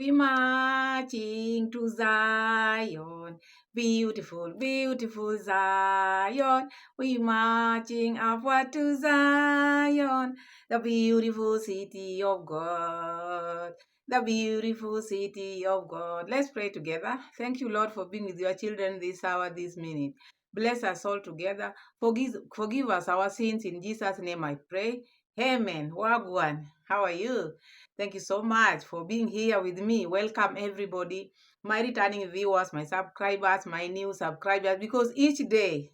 We marching to Zion, beautiful, beautiful Zion. We marching upward to Zion, the beautiful city of God. The beautiful city of God. Let's pray together. Thank you, Lord, for being with your children this hour, this minute. Bless us all together. Forgive us our sins. In Jesus' name I pray. Amen. Wagwan. How are you? Thank you so much for being here with me. Welcome, everybody, my returning viewers, my subscribers, my new subscribers, because each day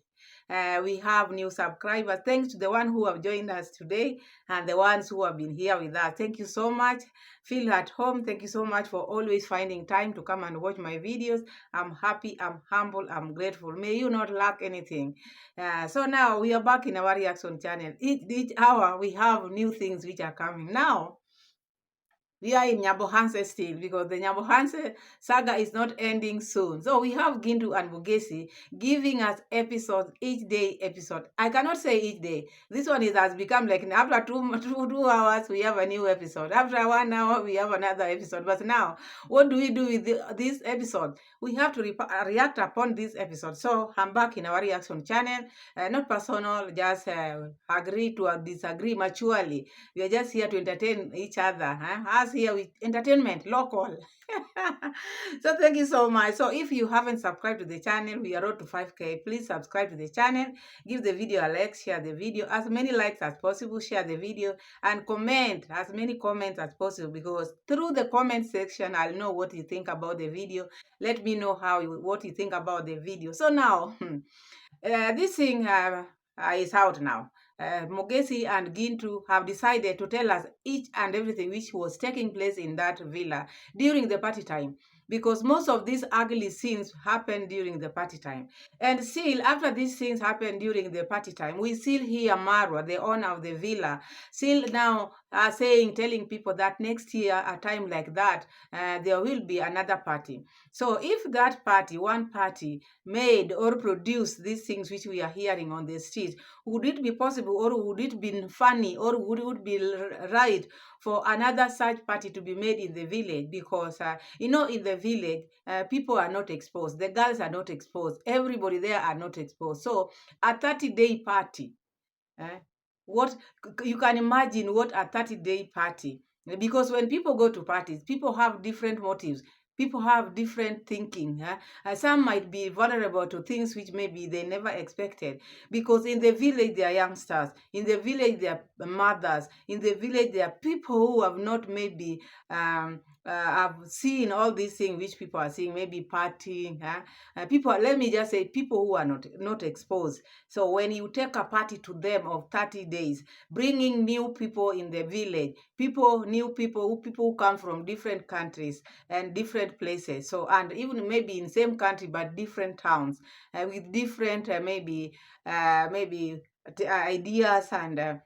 we have new subscribers. Thanks to the one who have joined us today and the ones who have been here with us. Thank you so much. Feel at home. Thank you so much for always finding time to come and watch my videos. I'm happy, I'm humble, I'm grateful. May you not lack anything. So now we are back in our reaction channel. Each hour we have new things which are coming. Now we are in Nyabohanse still because the Nyabohanse saga is not ending soon. So we have Gindu and Bugesi giving us episodes, each day episode. I cannot say each day. This one has become like after two hours, we have a new episode. After 1 hour, we have another episode. But now, what do we do with this episode? We have to react upon this episode. So I'm back in our reaction channel. Not personal, just agree to disagree maturely. We are just here to entertain each other. Us here with entertainment, local. So thank you so much. So if you haven't subscribed to the channel, we are road to 5K. Please subscribe to the channel. Give the video a like, share the video. As many likes as possible, share the video. And comment, as many comments as possible. Because through the comment section, I'll know what you think about the video. Let me know what you think about the video. So now, this thing is out now. Mogesi and Gintu have decided to tell us each and everything which was taking place in that villa during the party time, because most of these ugly scenes happened during the party time. And still, after these things happened during the party time, we still hear Marwa, the owner of the villa, still now telling people that next year, a time like that, there will be another party. So if that party, one party, made or produced these things which we are hearing on the street, would it be possible, or would it be funny, or would it be right for another such party to be made in the village? Because in the village, people are not exposed, the girls are not exposed, everybody there are not exposed. So a 30-day party, what you can imagine what a 30-day party, because when people go to parties, people have different motives. People have different thinking. Some might be vulnerable to things which maybe they never expected. Because in the village, there are youngsters. In the village, there are mothers. In the village, there are people who have not maybe have seen all these things which people are seeing, maybe partying. People, let me just say, people who are not exposed. So when you take a party to them of 30 days, bringing new people in the village, new people who come from different countries and different places. So, and even maybe in same country, but different towns, with different maybe ideas and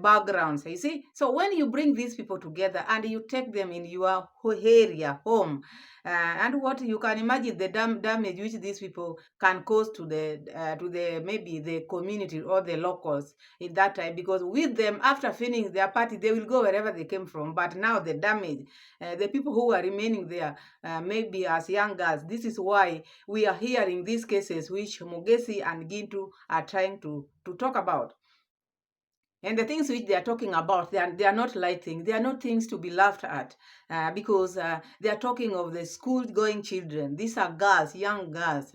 backgrounds, you see. So when you bring these people together and you take them in your area, home, and what you can imagine the damage which these people can cause to the maybe the community or the locals in that time, because with them, after finishing their party, they will go wherever they came from. But now the damage, the people who are remaining there, maybe as young girls, this is why we are hearing these cases which Mogesi and Gintu are trying to talk about. And the things which they are talking about, they are not light things. They are not things to be laughed at, because they are talking of the school-going children. These are girls, young girls,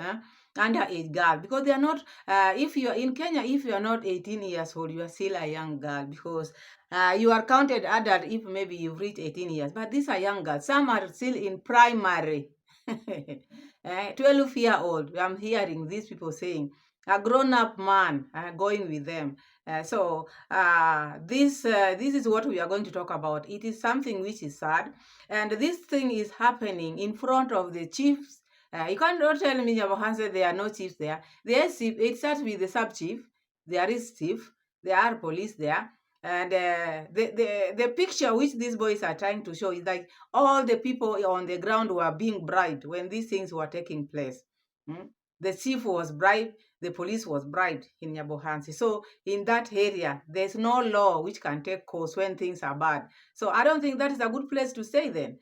underage girls, because they are not, if you are in Kenya, if you are not 18 years old, you are still a young girl, because you are counted adult if maybe you've reached 18 years. But these are young girls. Some are still in primary. 12-year-old, I'm hearing these people saying, a grown-up man going with them. This is what we are going to talk about. It is something which is sad, and this thing is happening in front of the chiefs. You cannot tell me, Nyabohanse, there are no chiefs there. There is chief. It starts with the sub-chief. There is chief. There are police there. And the picture which these boys are trying to show is like all the people on the ground were being bribed when these things were taking place. The chief was bribed, the police was bribed in Nyabohansi. So in that area, there's no law which can take course when things are bad. So I don't think that is a good place to stay then.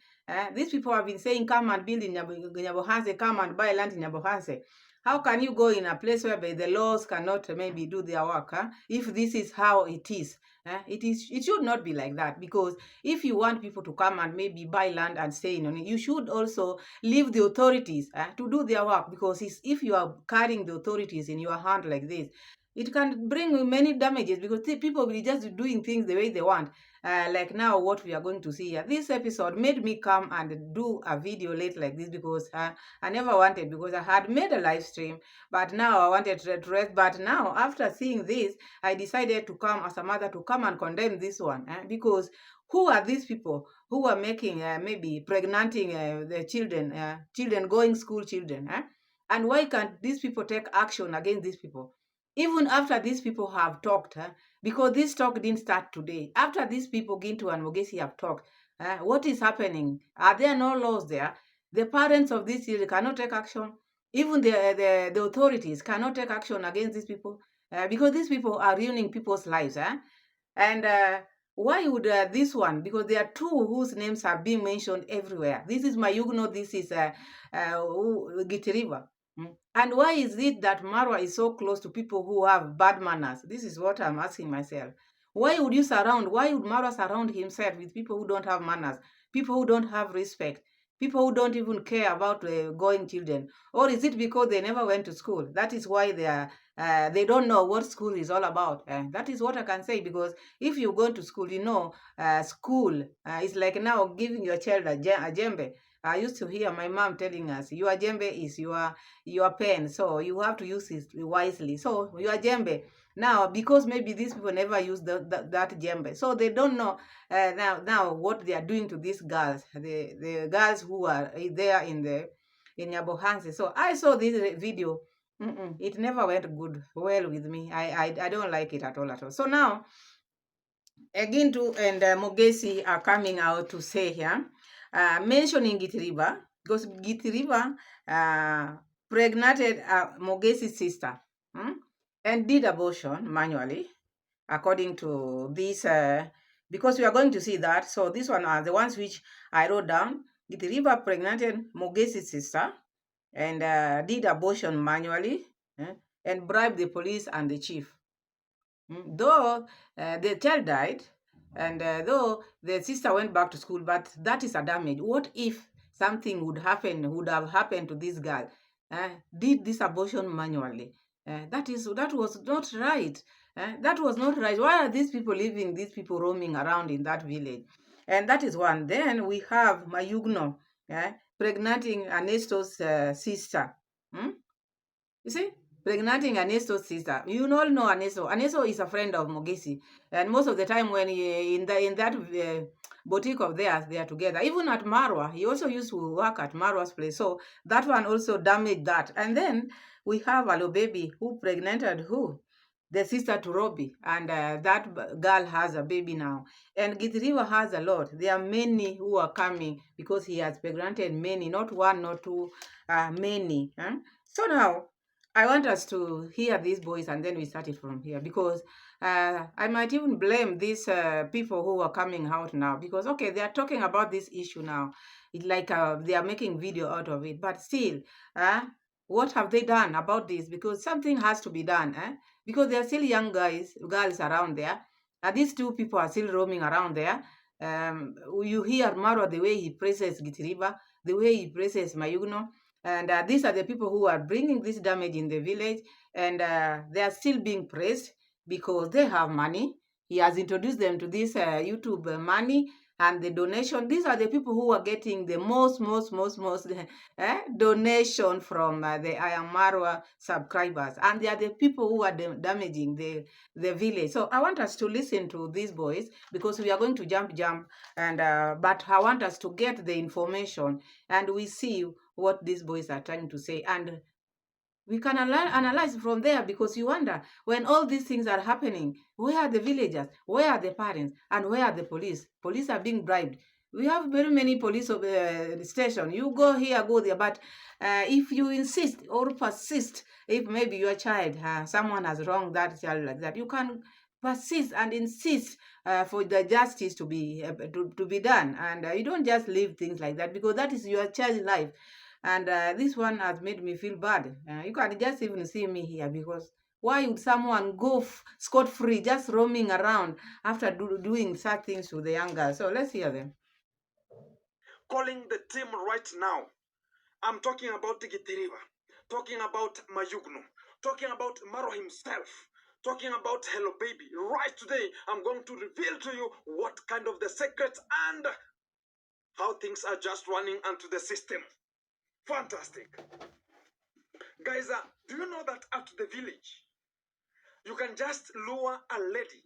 These people have been saying, come and build in Nyabohanse, come and buy land in Nyabohanse. How can you go in a place where the laws cannot maybe do their work? If this is how it is, it should not be like that. Because if you want people to come and maybe buy land and stay in it, you should also leave the authorities to do their work. Because if you are carrying the authorities in your hand like this, it can bring many damages, because people will just doing things the way they want. Like now what we are going to see here. This episode made me come and do a video late like this, because I never wanted, because I had made a live stream, but now I wanted to rest. But now after seeing this, I decided to come as a mother to come and condemn this one, because who are these people who are making maybe pregnanting the children going school children, and why can't these people take action against these people? Even after these people have talked, because this talk didn't start today. After these people, Gintu and Mogesi, have talked, what is happening? Are there no laws there? The parents of these children cannot take action. Even the authorities cannot take action against these people, because these people are ruining people's lives. And why would this one? Because there are two whose names are being mentioned everywhere. This is Mayugno, this is Gitiriva. And why is it that Marwa is so close to people who have bad manners? This is what I'm asking myself. Why would Marwa surround himself with people who don't have manners, people who don't have respect, people who don't even care about going children? Or is it because they never went to school? That is why they don't know what school is all about. That is what I can say, because if you go to school, school is like now giving your child a djembe. I used to hear my mom telling us, your djembe is your pen, so you have to use it wisely. So your djembe. Now, because maybe these people never use that djembe, so they don't know now what they are doing to these girls, the girls who are there in Nyabohanse. So I saw this video. It never went well with me. I don't like it at all. So now, Gintu and Mogesi are coming out to say here, mentioning Gitiriba, because Gitiriba pregnated Mogesi's sister, and did abortion manually, according to this, because we are going to see that. So these one are the ones which I wrote down. Gitiriba pregnated Mogesi's sister and did abortion manually, and bribed the police and the chief. Though the child died, and though the sister went back to school, but that is a damage. What if something would have happened to this girl? Did this abortion manually? That was not right. That was not right. Why are these people living? These people roaming around in that village, and that is one. Then we have Mayugno, pregnanting Ernesto's sister. You see, pregnating Ernesto's sister. You all know Ernesto. Ernesto is a friend of Mogesi, and most of the time when in that boutique of theirs, they are together. Even at Marwa, he also used to work at Marwa's place. So that one also damaged that. And then we have Alo Baby, who pregnanted who? The sister to Robbie, and that girl has a baby now. And Githriwa has a lot. There are many who are coming because he has pregnanted many, not one, not two, many. So now, I want us to hear these boys, and then we start it from here, because I might even blame these people who are coming out now, because okay, they are talking about this issue now. It's like they are making video out of it, but still, what have they done about this? Because something has to be done, because there are still young girls around there. These two people are still roaming around there. You hear Marwa, the way he praises Gitiriba, the way he praises Mayugno, and these are the people who are bringing this damage in the village, and they are still being praised because they have money. He has introduced them to this YouTube money and the donation. These are the people who are getting the most donation from the Iammarwa subscribers, and they are the people who are damaging the village. So I want us to listen to these boys, because we are going to jump, and but I want us to get the information, and we see what these boys are trying to say, and we can analyze from there, because you wonder, when all these things are happening, where are the villagers, where are the parents, and where are the police? Police are being bribed. We have very many police station. You go here, go there, but if you insist or persist, if maybe your child, someone has wronged that child like that, you can persist and insist for the justice to be done, and you don't just leave things like that, because that is your child's life. And this one has made me feel bad. You can just even see me here, because why would someone go scot-free, just roaming around after doing such things to the young girls? So let's hear them. Calling the team right now. I'm talking about Gitiriba, talking about Mayugno, talking about Maro himself, talking about Hello Baby. Right today, I'm going to reveal to you what kind of the secrets and how things are just running onto the system. Fantastic. Guys, do you know that at the village, you can just lure a lady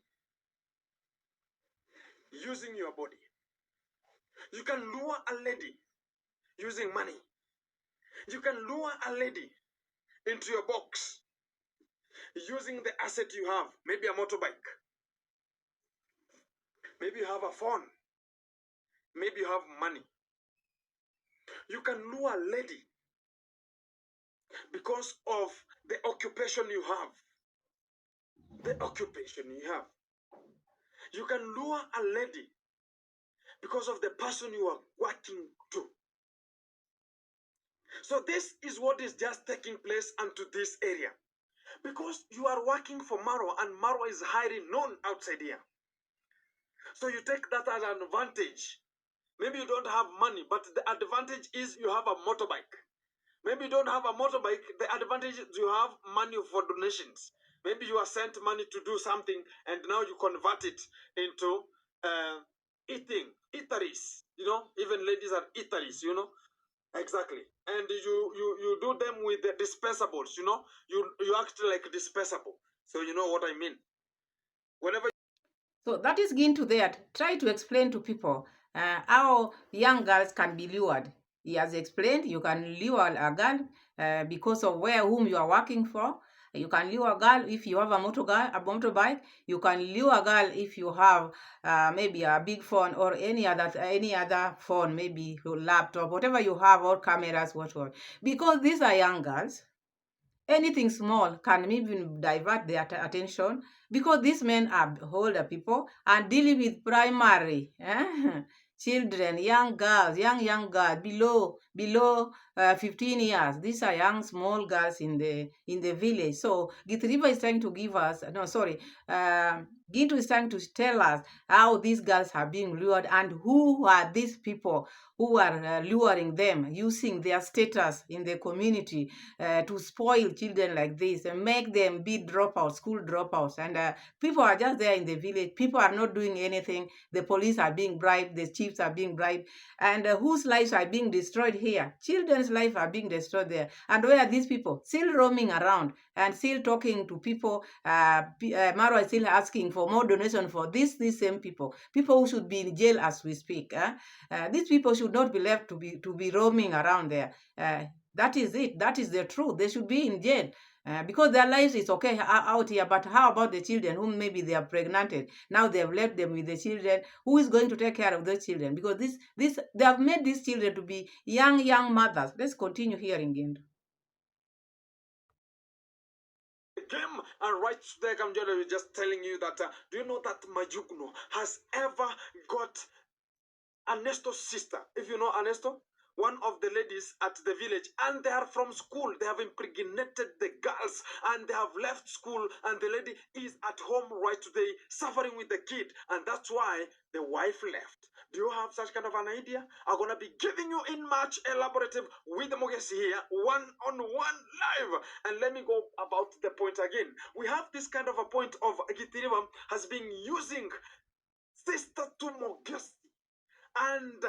using your body? You can lure a lady using money. You can lure a lady into your box using the asset you have, maybe a motorbike, maybe you have a phone, maybe you have money. You can lure a lady because of the occupation you have. The occupation you have. You can lure a lady because of the person you are working to. So this is what is just taking place onto this area. Because you are working for Marwa, and Marwa is highly known outside here. So you take that as an advantage. Maybe you don't have money, but the advantage is you have a motorbike. Maybe you don't have a motorbike, the advantage is you have money for donations. Maybe you are sent money to do something, and now you convert it into eateries. Even ladies are eateries, Exactly. And you do them with the dispensables, you act like disposable. So you know what I mean. Whenever So that is Gintu there. Try to explain to people how young girls can be lured. He has explained you can lure a girl because of whom you are working for. You can lure a girl if you have a motorbike. You can lure a girl if you have maybe a big phone or any other phone, maybe your laptop, whatever you have, or cameras, whatever. Because these are young girls, anything small can even divert their attention, because these men are older people and dealing with primary children, young girls, young girls below 15 years. These are young small girls in the village. So Gitriba is trying to give us, no, sorry, Gitu is trying to tell us how these girls are being lured, and who are these people who are luring them, using their status in the community to spoil children like this and make them be dropouts, school dropouts. And people are just there in the village. People are not doing anything. The police are being bribed. The chiefs are being bribed. And whose lives are being destroyed here? Children's lives are being destroyed there. And where are these people? Still roaming around and still talking to people. Marwa is still asking for more donation for these same people. People who should be in jail as we speak. These people should not be left to be roaming around there. That is it. That is the truth. They should be in jail because their lives is okay out here. But how about the children whom maybe they are pregnant? Now they have left them with the children. Who is going to take care of those children? Because they have made these children to be young mothers. Let's continue hearing again. came and right today, I'm just telling you that do you know that Majugno has ever got Ernesto's sister? If you know Ernesto, one of the ladies at the village, and they are from school. They have impregnated the girls and they have left school, and the lady is at home right today suffering with the kid, and that's why the wife left. Do you have such kind of an idea? I'm gonna be giving you in much elaborative with the Mogesi here, one-on-one live. And let me go about the point again. We have this kind of a point of Gitiriba has been using sister to Mogesi, and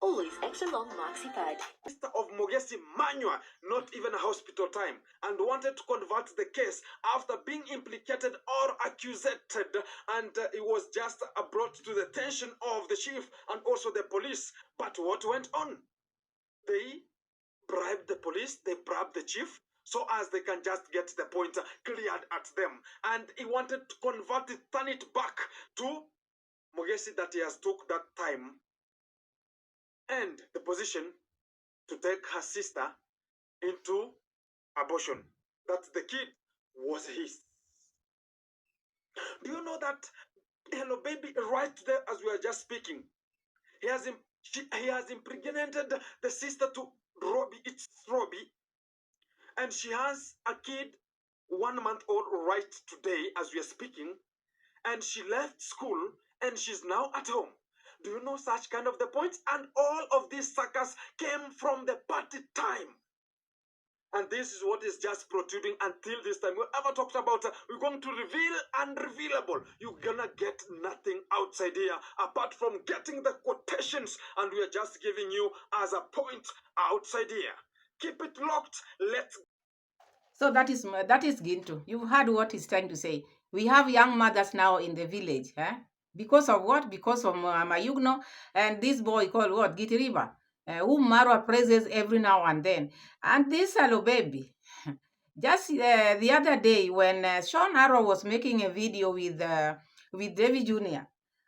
always extra long maxi pad. Sister of Mogesi Manua, not even a hospital time, and wanted to convert the case after being implicated or accused, and it was just brought to the attention of the chief and also the police. But what went on? They bribed the police, they bribed the chief, so as they can just get the point cleared at them. And he wanted to convert it, turn it back to Mogesi that he has took that time and the position to take her sister into abortion. That the kid was his. Do you know that Hello Baby, right there as we are just speaking, he has impregnated the sister to Robbie. It's Robbie, and she has a kid, 1 month old, right today as we are speaking, and she left school and she's now at home. Do you know such kind of the points? And all of these suckers came from the party time. And this is what is just protruding until this time. We ever talked about we're going to reveal unrevealable. You're gonna get nothing outside here apart from getting the quotations, and we are just giving you as a point outside here. Keep it locked. Let's. So that is Ginto. You heard what he's trying to say. We have young mothers now in the village. Because of what? Because of Mayugno and this boy called what? Gitiriba, whom Marwa praises every now and then. And this hello baby. Just the other day when Sean Arrow was making a video with David Jr.,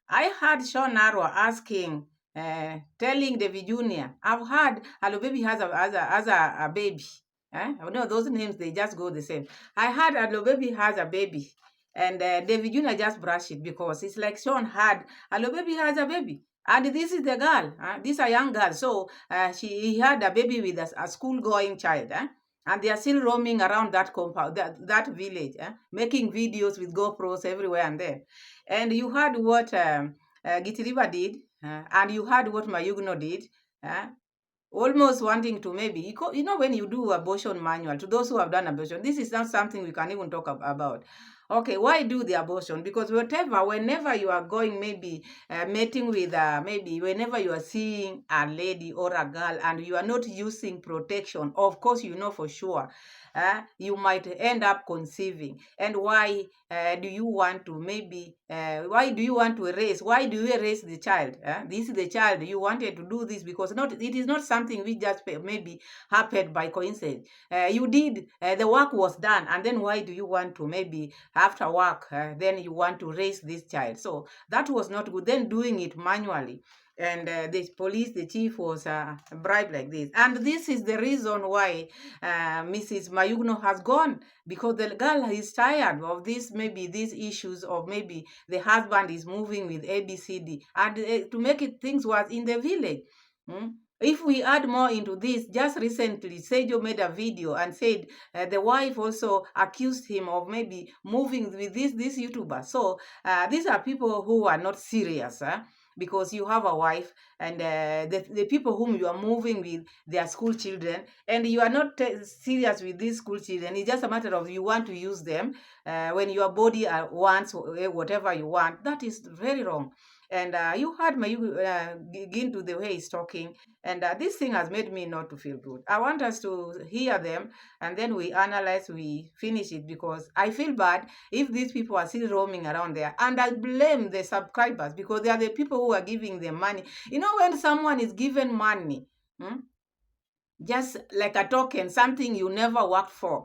I heard Sean Arrow asking, telling David Jr., I've heard hello baby has a baby. No, those names, they just go the same. I heard Alo Baby has a baby. And David Jr. just brushed it because it's like Sean had Alo Baby has a baby. And this is the girl. This is a young girl. So he had a baby with a school-going child. And they are still roaming around that compound, that village, making videos with GoPros everywhere and there. And you heard what Gitiriba did, and you heard what Mayugno did. Almost wanting to maybe, you know, when you do abortion manual, to those who have done abortion, this is not something we can even talk about. Okay, why do the abortion? Because whenever you are going, maybe mating with, maybe whenever you are seeing a lady or a girl and you are not using protection, of course, you know for sure, you might end up conceiving. And why do you want to maybe, why do you want to erase? Why do you erase the child? This is the child. You wanted to do this because it is not something which just maybe happened by coincidence. You did, the work was done. And then why do you want to maybe after work, then you want to raise this child? So that was not good. Then doing it manually. And the police, the chief was bribed like this. And this is the reason why Mrs. Mayugno has gone, because the girl is tired of this, maybe these issues of maybe the husband is moving with ABCD. And to make it things worse in the village. If we add more into this, just recently, Sejo made a video and said the wife also accused him of maybe moving with this YouTuber. So these are people who are not serious. Because you have a wife and the people whom you are moving with, they are school children, and you are not serious with these school children. It's just a matter of you want to use them when your body wants whatever you want. That is very wrong. And you heard begin to the way he's talking, and this thing has made me not to feel good. I want us to hear them, and then we analyze, we finish it, because I feel bad if these people are still roaming around there. And I blame the subscribers, because they are the people who are giving them money. You know, when someone is given money, just like a token, something you never worked for,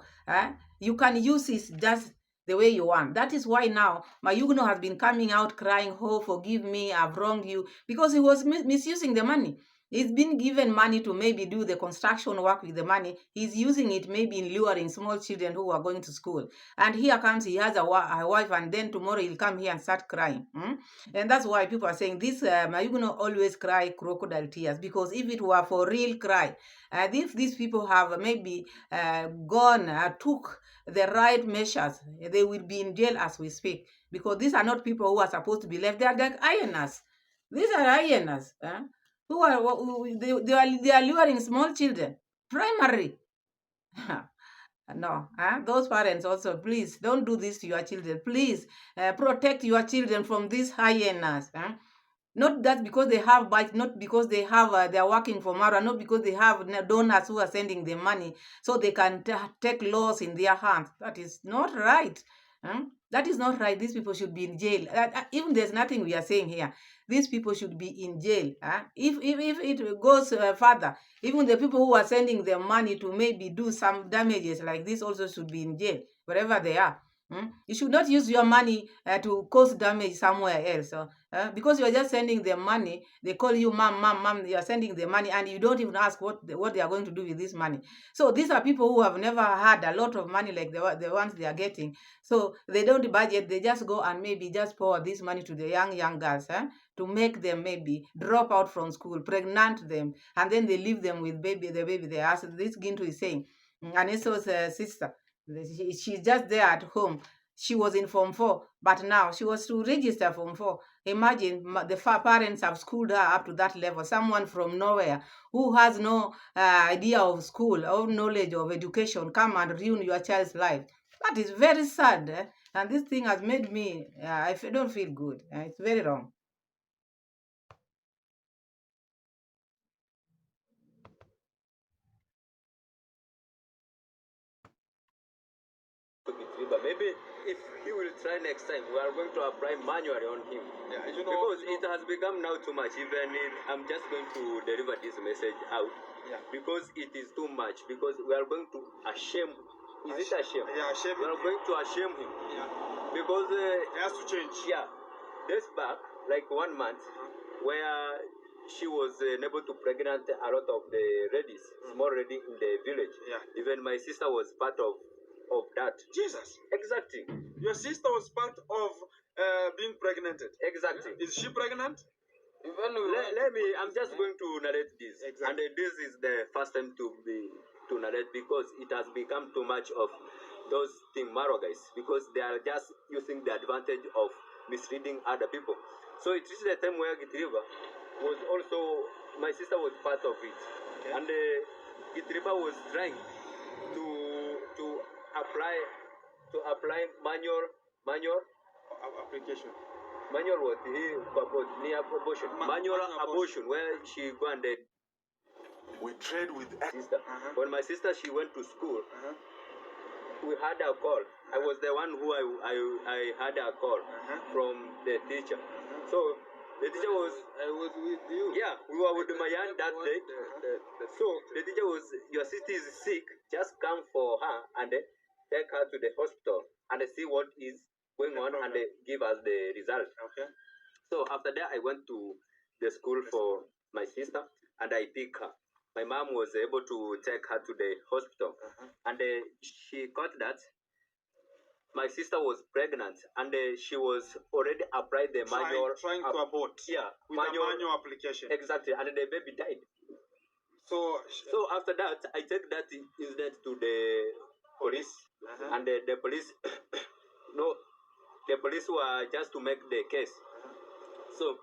you can use it just the way you want. That is why now Mayugno has been coming out crying, oh, forgive me, I've wronged you, because he was misusing the money. He's been given money to maybe do the construction work with the money. He's using it maybe in luring small children who are going to school. And here comes, he has a wife, and then tomorrow he'll come here and start crying. And that's why people are saying this, Mayugno always cry crocodile tears, because if it were for real cry, if these people have maybe took the right measures, they will be in jail as we speak, because these are not people who are supposed to be left. They are like hyenas. These are hyenas. Who are they are luring small children, primary. No, those parents also, please don't do this to your children. Please protect your children from these hyenas. Not that because they have bites, not because they have they are working for Mara, not because they have donors who are sending them money so they can take laws in their hands. That is not right. That is not right. These people should be in jail. Even there's nothing we are saying here. These people should be in jail. If it goes further, even the people who are sending them money to maybe do some damages like this also should be in jail, wherever they are. You should not use your money to cause damage somewhere else. So, because you are just sending them money. They call you mom, mom, mom. You are sending them money, and you don't even ask what they are going to do with this money. So these are people who have never had a lot of money like the ones they are getting. So they don't budget. They just go and maybe just pour this money to the young girls, to make them maybe drop out from school, pregnant them, and then they leave them with the baby. They ask, this Gintu is saying, Aneso's sister, she's just there at home. She was in Form 4, but now she was to register Form 4. Imagine the parents have schooled her up to that level. Someone from nowhere who has no idea of school or knowledge of education come and ruin your child's life. That is very sad. And this thing has made me, I don't feel good. It's very wrong. But maybe if he will try next time, we are going to apply manually on him. Yeah, because it has become now too much. Even if I'm just going to deliver this message out. Yeah. Because it is too much. Because we are going to shame. Is it a shame? Yeah, shame. We are going to shame him. Yeah. Because it has to change. Yeah. This back, like 1 month, where she was able to pregnant a lot of the ladies, small lady in the village. Yeah. Even my sister was part of that. Jesus. Exactly. Your sister was part of being pregnanted. Exactly. Is she pregnant? Let me. I'm just going to narrate this. Exactly. And this is the first time to narrate because it has become too much of those Iammarwa guys because they are just using the advantage of misleading other people. So it is the time where Gitriva was also, my sister was part of it. Okay. And Gitriva was trying to apply manual application. Manual what? Near abortion. Manual abortion, where she go and we trade with sister. When my sister she went to school, we had a call. I was the one who I had a call from the teacher. So the teacher was. I was with you. Yeah, we were with my aunt that day. So the teacher was, your sister is sick. Just come for her and take her to the hospital and see what is going on and give us the result. Okay. So after that, I went to the school for my sister and I picked her. My mom was able to take her to the hospital and she got that my sister was pregnant and she was already applied the manual. Trying to abort. Yeah. With manual application. Exactly. And the baby died. So after that, I take that incident to the police and the police, no, the police were just to make the case. So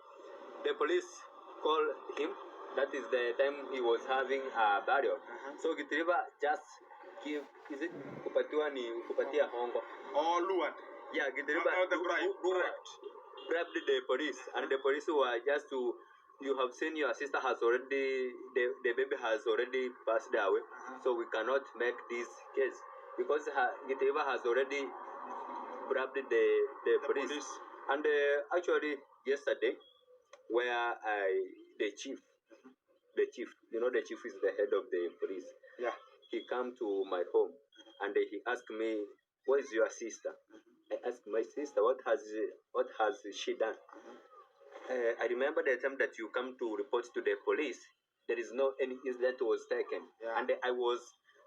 the police called him. That is the time he was having a burial. So Gitriva just give, is it kupatia hongo? Or lured. Yeah, Gitriva grabbed the police and the police were just to, you have seen your sister has already, the baby has already passed away. So we cannot make this case because Gitriva has already grabbed the police. And actually yesterday, where the chief, you know, the chief is the head of the police. Yeah. He came to my home and he asked me, "Where is your sister?" I asked my sister, "What has she done?" I remember the time that you come to report to the police. There is no any incident was taken, and I was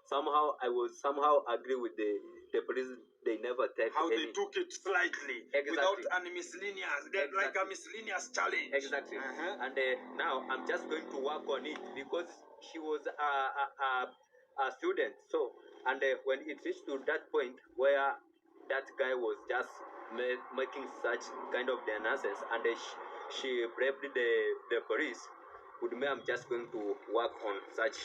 somehow agree with the police. They never take how any. They took it slightly without any miscellaneous. Like a miscellaneous challenge. Exactly. And now I'm just going to work on it because she was a student. So and when it reached to that point where that guy was just making such kind of the nonsense and she braved the police. With me, I'm just going to work on such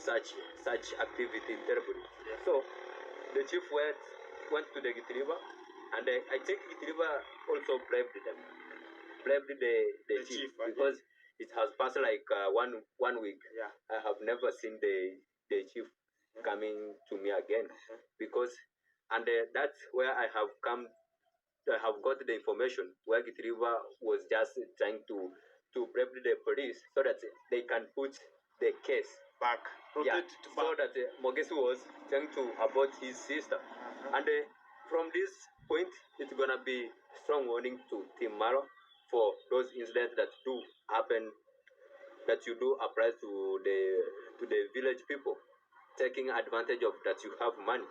activity terribly. So the chief went to the Gitriva, and I think Gitriva also braved the chief because it has passed like 1 week. Yeah. I have never seen the chief coming to me again because, and that's where I have got the information where Gitriva was just trying to brave the police so that they can put the case back. So that Mogesu was trying to abort his sister. And from this point, it's gonna be strong warning to Iammarwa for those incidents that do happen, that you do apply to the village people, taking advantage of that you have money.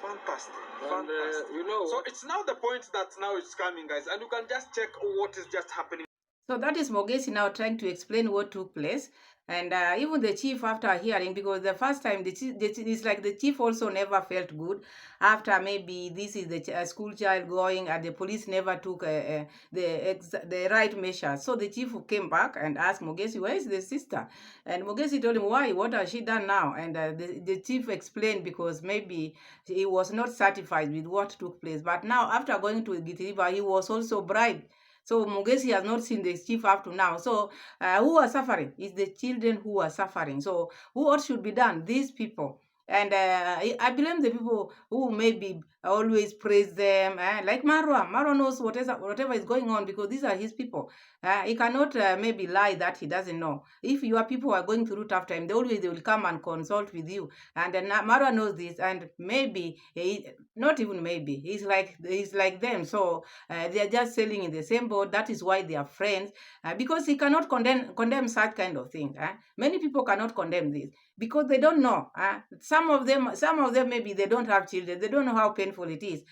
Fantastic. And, Fantastic. So it's now the point that now it's coming, guys, and you can just check what is just happening. So that is Mogesi now trying to explain what took place. And even the chief, after hearing, because the first time, it's like the chief also never felt good after maybe this is the school child going and the police never took the right measures. So the chief came back and asked Mogesi, where is the sister? And Mogesi told him, why? What has she done now? And the chief explained because maybe he was not satisfied with what took place. But now, after going to Gitiriba, he was also bribed. So Mugesi has not seen the chief up to now. So who are suffering? It's the children who are suffering. So what should be done? These people. And I blame the people who maybe always praise them. Like Marwa. Marwa knows whatever is going on because these are his people. He cannot maybe lie that he doesn't know. If your people are going through tough time, they will come and consult with you. And Marwa knows this. And maybe, not even maybe, he's like them. So they are just sailing in the same boat. That is why they are friends, because he cannot condemn such kind of thing. Many people cannot condemn this because they don't know. Some of them maybe they don't have children. They don't know how painful it is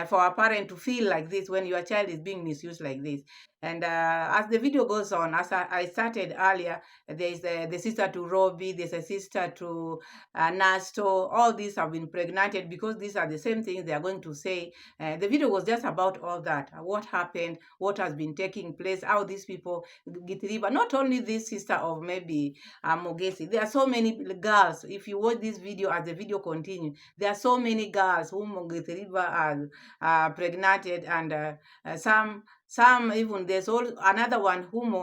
for a parent to feel like this when your child is being misused like this. And as the video goes on, as I started earlier, there is the sister to Robbie, there's a sister to Nasto. All these have been pregnated because these are the same things they are going to say. The video was just about all that. What happened, what has been taking place, how these people get river. Not only this sister of maybe Mogesi, there are so many girls. If you watch this video as the video continues, there are so many girls whom Mogesi River has pregnated, and some even there's all another one whom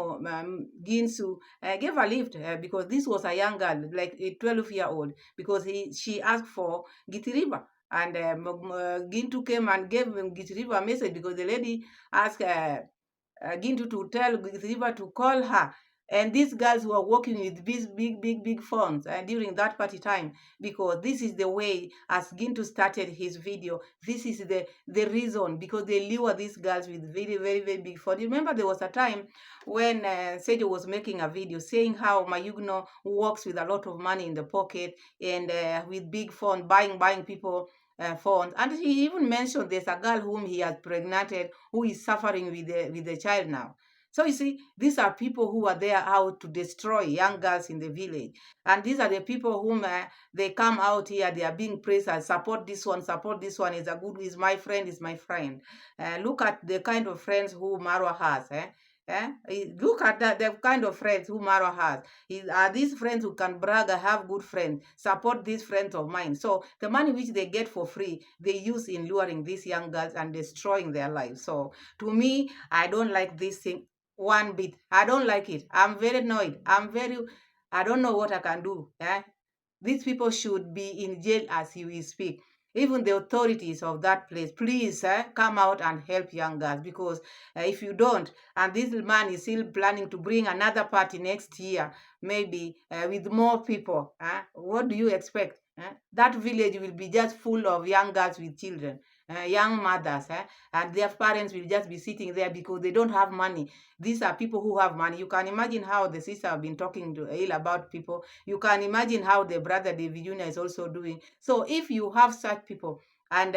Ginsu gave a lift because this was a young girl, like a 12-year-old, because she asked for Gitiriba. And Gintu came and gave Gitiriba a message because the lady asked Gintu to tell Gitiriba to call her. And these girls were working with these big phones during that party time, because this is the way, as Gintu started his video, this is the reason, because they lure these girls with very big phones. Remember, there was a time when Sejo was making a video saying how Mayugno works with a lot of money in the pocket and with big phone, buying people phones. And he even mentioned there's a girl whom he has pregnated who is suffering with the child now. So you see, these are people who are there out to destroy young girls in the village. And these are the people whom they come out here, they are being praised as support this one, is a good, is my friend. Look at the kind of friends who Marwa has. Look at the kind of friends who Marwa has. Are these friends who can brag, have good friends, support these friends of mine. So the money which they get for free, they use in luring these young girls and destroying their lives. So to me, I don't like this thing one bit. I don't like it. I'm very annoyed. I don't know what I can do. These people should be in jail as we speak. Even the authorities of that place, please come out and help young girls, because if you don't, and this man is still planning to bring another party next year, maybe with more people, what do you expect? That village will be just full of young girls with children, young mothers, and their parents will just be sitting there because they don't have money. These are people who have money. You can imagine how the sister have been talking to ill about people. You can imagine how the brother David Jr. is also doing. So if you have such people and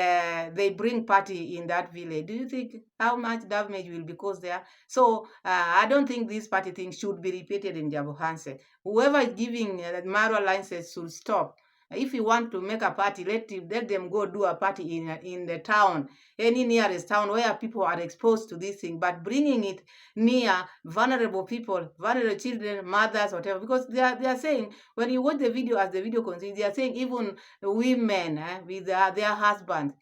they bring party in that village, do you think how much damage will be caused there? So I don't think this party thing should be repeated in Jabuhanse. Whoever is giving Marwa licenses should stop. If you want to make a party, let them go do a party in the town, any nearest town where people are exposed to this thing. But bringing it near vulnerable people, vulnerable children, mothers, whatever, because they are saying, when you watch the video, as the video continues, they are saying even women with their husbands,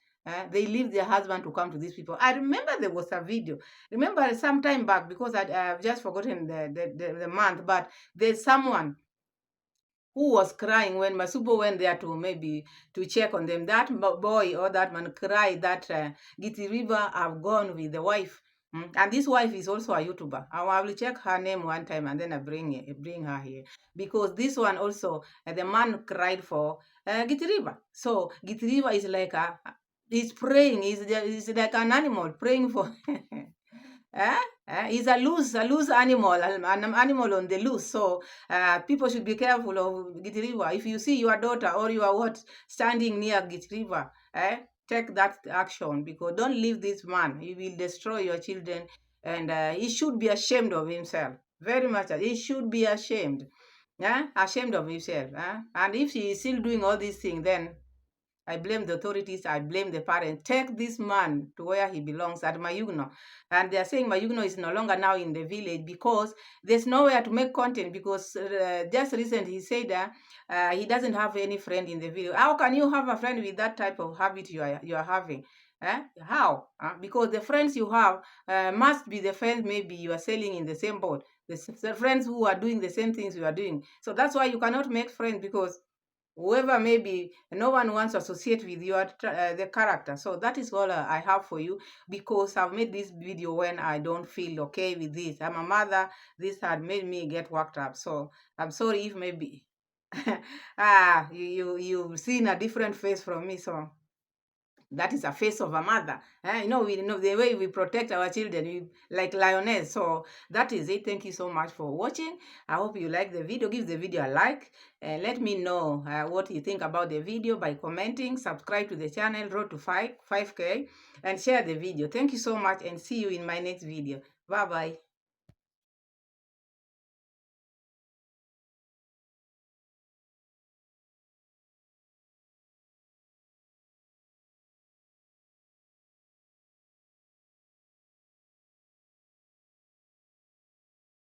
they leave their husband to come to these people. I remember there was a video. Remember some time back, because I've just forgotten the month, but there's someone who was crying when Masubo went there to check on them. That boy or that man cried that Giti River have gone with the wife. And this wife is also a YouTuber. I will check her name one time and then I bring her here. Because this one also, the man cried for Giti River. So Giti River is like he's praying. He's like an animal praying for He's a loose animal, an animal on the loose. So people should be careful of Git River. If you see your daughter or you are what standing near Git River, take that action, because don't leave this man. He will destroy your children, and he should be ashamed of himself. Very much. He should be ashamed. Ashamed of himself. And if he is still doing all these things, then I blame the authorities. I blame the parents. Take this man to where he belongs, at Mayugno. And they are saying Mayugno is no longer now in the village because there's nowhere to make content, because just recently he said he doesn't have any friend in the village. How can you have a friend with that type of habit you are having? How? Because the friends you have must be the friends maybe you are selling in the same boat. The friends who are doing the same things you are doing. So that's why you cannot make friends, because whoever, maybe no one wants to associate with your the character. So that is all I have for you, because I've made this video when I don't feel okay with this. I'm a mother. This had made me get worked up, so I'm sorry if maybe you've seen a different face from me. So that is a face of a mother. We know the way we protect our children, like lioness. So that is it. Thank you so much for watching. I hope you like the video. Give the video a like, and let me know what you think about the video by commenting. Subscribe to the channel, road to 5K, and share the video. Thank you so much, and see you in my next video. Bye bye.